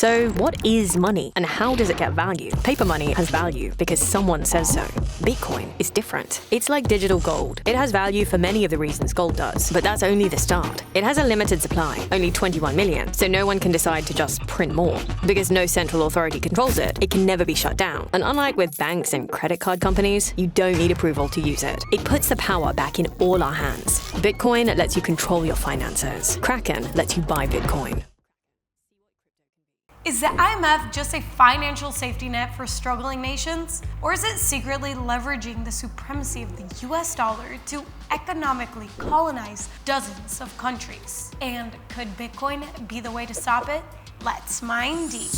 So what is money and how does it get value? Paper money has value because someone says so. Bitcoin is different. It's like digital gold. It has value for many of the reasons gold does, but that's only the start. It has a limited supply, only 21 million, so no one can decide to just print more. Because no central authority controls it, it can never be shut down. And unlike with banks and credit card companies, you don't need approval to use it. It puts the power back in all our hands. Bitcoin lets you control your finances. Kraken lets you buy Bitcoin. Is the IMF just a financial safety net for struggling nations? Or is it secretly leveraging the supremacy of the US dollar to economically colonize dozens of countries? And could Bitcoin be the way to stop it? Let's mine deep.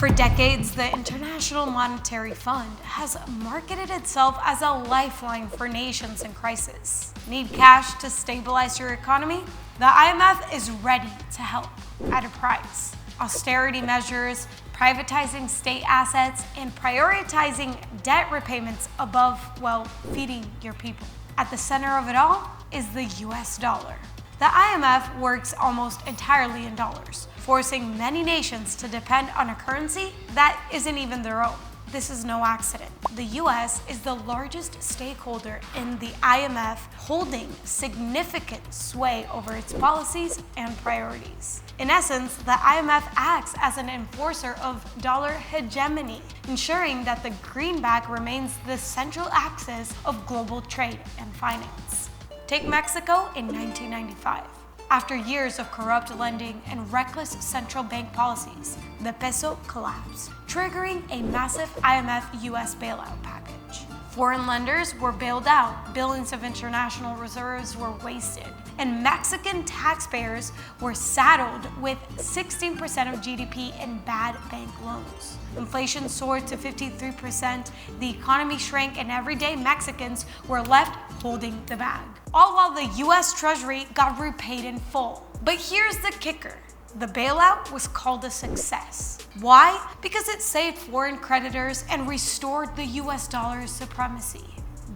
For decades, the International Monetary Fund has marketed itself as a lifeline for nations in crisis. Need cash to stabilize your economy? The IMF is ready to help at a price. Austerity measures, privatizing state assets, and prioritizing debt repayments above, well, feeding your people. At the center of it all is the US dollar. The IMF works almost entirely in dollars, forcing many nations to depend on a currency that isn't even their own. This is no accident. The US is the largest stakeholder in the IMF, holding significant sway over its policies and priorities. In essence, the IMF acts as an enforcer of dollar hegemony, ensuring that the greenback remains the central axis of global trade and finance. Take Mexico in 1995. After years of corrupt lending and reckless central bank policies, the peso collapsed, triggering a massive IMF-US bailout package. Foreign lenders were bailed out, billions of international reserves were wasted, and Mexican taxpayers were saddled with 16% of GDP in bad bank loans. Inflation soared to 53%, the economy shrank, and everyday Mexicans were left holding the bag. All while the US Treasury got repaid in full. But here's the kicker. The bailout was called a success. Why? Because it saved foreign creditors and restored the US dollar's supremacy.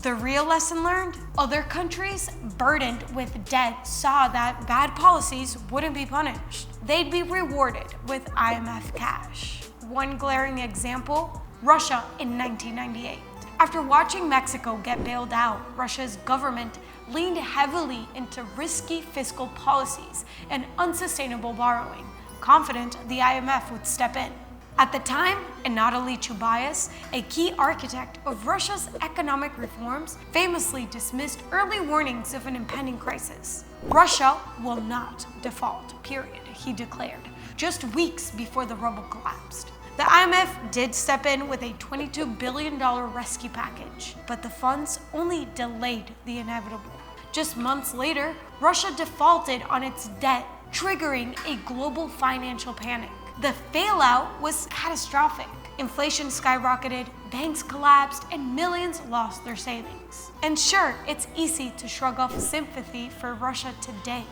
The real lesson learned? Other countries burdened with debt saw that bad policies wouldn't be punished. They'd be rewarded with IMF cash. One glaring example, Russia in 1998. After watching Mexico get bailed out, Russia's government leaned heavily into risky fiscal policies and unsustainable borrowing, confident the IMF would step in. At the time, Anatoly Chubais, a key architect of Russia's economic reforms, famously dismissed early warnings of an impending crisis. Russia will not default, period, he declared, just weeks before the ruble collapsed. The IMF did step in with a $22 billion rescue package, but the funds only delayed the inevitable. Just months later, Russia defaulted on its debt, triggering a global financial panic. The bailout was catastrophic. Inflation skyrocketed, banks collapsed, and millions lost their savings. And sure, it's easy to shrug off sympathy for Russia today.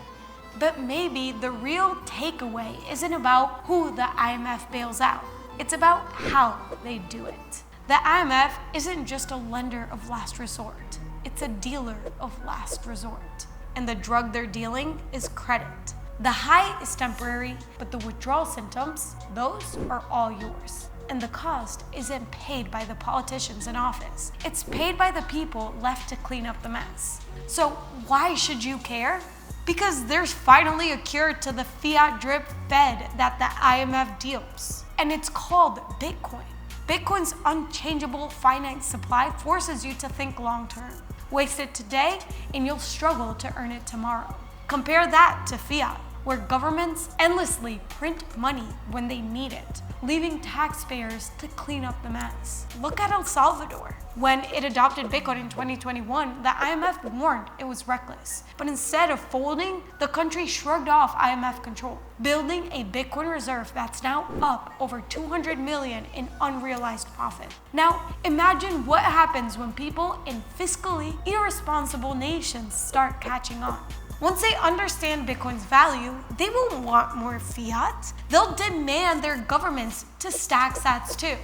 But maybe the real takeaway isn't about who the IMF bails out. It's about how they do it. The IMF isn't just a lender of last resort. It's a dealer of last resort. And the drug they're dealing is credit. The high is temporary, but the withdrawal symptoms, those are all yours. And the cost isn't paid by the politicians in office. It's paid by the people left to clean up the mess. So why should you care? Because there's finally a cure to the fiat drip Fed that the IMF deals. And it's called Bitcoin. Bitcoin's unchangeable finite supply forces you to think long-term. Waste it today and you'll struggle to earn it tomorrow. Compare that to fiat, where governments endlessly print money when they need it, leaving taxpayers to clean up the mess. Look at El Salvador. When it adopted Bitcoin in 2021, the IMF warned it was reckless. But instead of folding, the country shrugged off IMF control, building a Bitcoin reserve that's now up over 200 million in unrealized profit. Now, imagine what happens when people in fiscally irresponsible nations start catching on. Once they understand Bitcoin's value, they won't want more fiat. They'll demand their governments to stack sats too,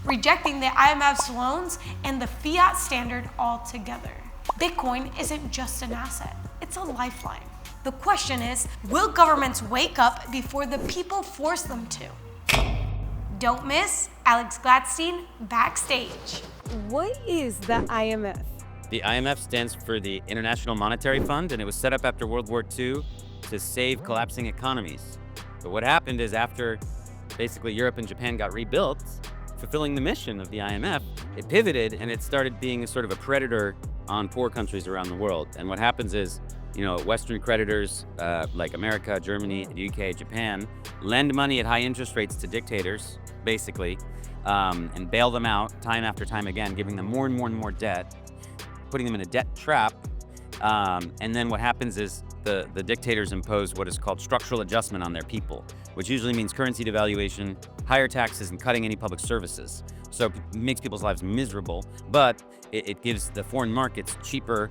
rejecting the IMF's loans and the fiat standard altogether. Bitcoin isn't just an asset, it's a lifeline. The question is, will governments wake up before the people force them to? Don't miss Alex Gladstein Backstage. What is the IMF? The IMF stands for the International Monetary Fund, and it was set up after World War II to save collapsing economies. But what happened is after basically Europe and Japan got rebuilt, fulfilling the mission of the IMF, it pivoted and it started being a sort of a predator on poor countries around the world. And what happens is, Western creditors like America, Germany, the UK, Japan, lend money at high interest rates to dictators, basically, and bail them out time after time again, giving them more and more and more debt, putting them in a debt trap. And then what happens is the dictators impose what is called structural adjustment on their people, which usually means currency devaluation, higher taxes, and cutting any public services. So it makes people's lives miserable, but it gives the foreign markets cheaper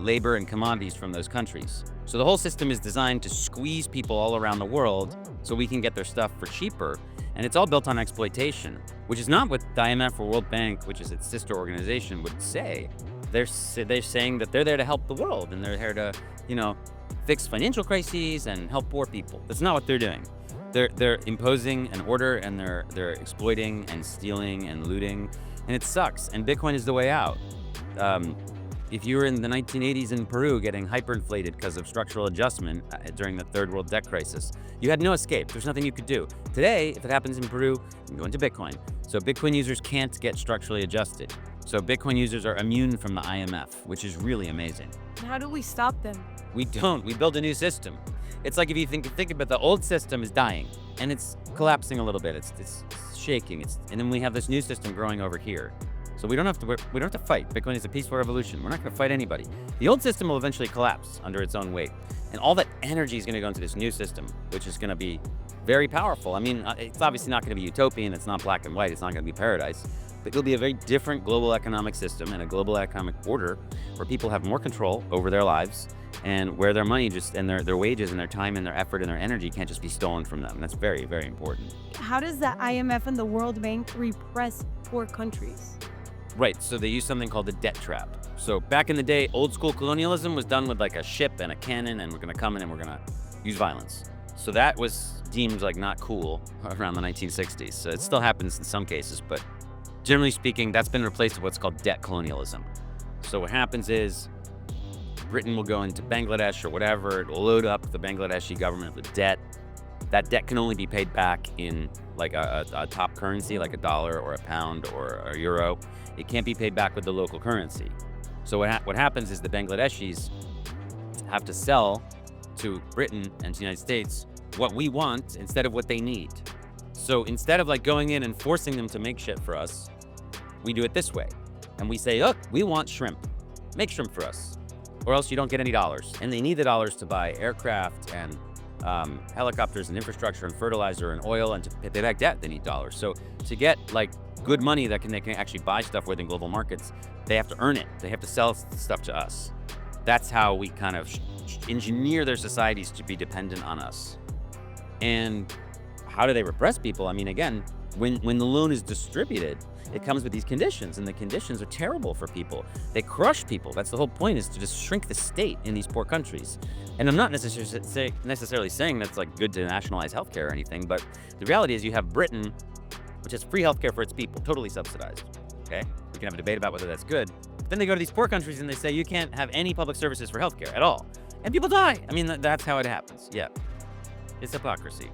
labor and commodities from those countries. So the whole system is designed to squeeze people all around the world so we can get their stuff for cheaper. And it's all built on exploitation, which is not what the IMF or World Bank, which is its sister organization, would say. They're saying that they're there to help the world and they're here to, fix financial crises and help poor people. That's not what they're doing. They're imposing an order and they're exploiting and stealing and looting, and it sucks. And Bitcoin is the way out. If you were in the 1980s in Peru getting hyperinflated because of structural adjustment during the third world debt crisis, you had no escape. There's nothing you could do. Today, if it happens in Peru, you can go into Bitcoin. So Bitcoin users can't get structurally adjusted. So Bitcoin users are immune from the IMF, which is really amazing. How do we stop them? We don't. We build a new system. It's like if you think about the old system is dying and it's collapsing a little bit. It's shaking. And then we have this new system growing over here. So we don't have to fight. Bitcoin is a peaceful revolution. We're not going to fight anybody. The old system will eventually collapse under its own weight, and all that energy is going to go into this new system, which is going to be very powerful. I mean, it's obviously not going to be utopian. It's not black and white. It's not going to be paradise. But it'll be a very different global economic system and a global economic order where people have more control over their lives and where their money and their wages and their time and their effort and their energy can't just be stolen from them. That's very, very important. How does the IMF and the World Bank repress poor countries? Right, so they use something called the debt trap. So back in the day, old school colonialism was done with like a ship and a cannon, and we're gonna come in and we're gonna use violence. So that was deemed like not cool around the 1960s. So it still happens in some cases, but generally speaking, that's been replaced with what's called debt colonialism. So what happens is Britain will go into Bangladesh or whatever, it will load up the Bangladeshi government with debt. That debt can only be paid back in like a top currency, like a dollar or a pound or a euro. It can't be paid back with the local currency. So what happens is the Bangladeshis have to sell to Britain and to the United States what we want instead of what they need. So instead of like going in and forcing them to make shit for us, we do it this way. And we say, look, we want shrimp. Make shrimp for us, or else you don't get any dollars. And they need the dollars to buy aircraft and helicopters and infrastructure and fertilizer and oil, and to pay back debt, they need dollars. So to get like good money they can actually buy stuff with in global markets, they have to earn it. They have to sell stuff to us. That's how we kind of engineer their societies to be dependent on us. And how do they repress people? I mean, again, when the loan is distributed, it comes with these conditions, and the conditions are terrible for people. They crush people. That's the whole point, is to just shrink the state in these poor countries. And I'm not necessarily saying that's like good to nationalize healthcare or anything, but the reality is you have Britain, which has free healthcare for its people, totally subsidized. Okay? We can have a debate about whether that's good. But then they go to these poor countries and they say you can't have any public services for healthcare at all. And people die. I mean, that's how it happens. Yeah. It's hypocrisy.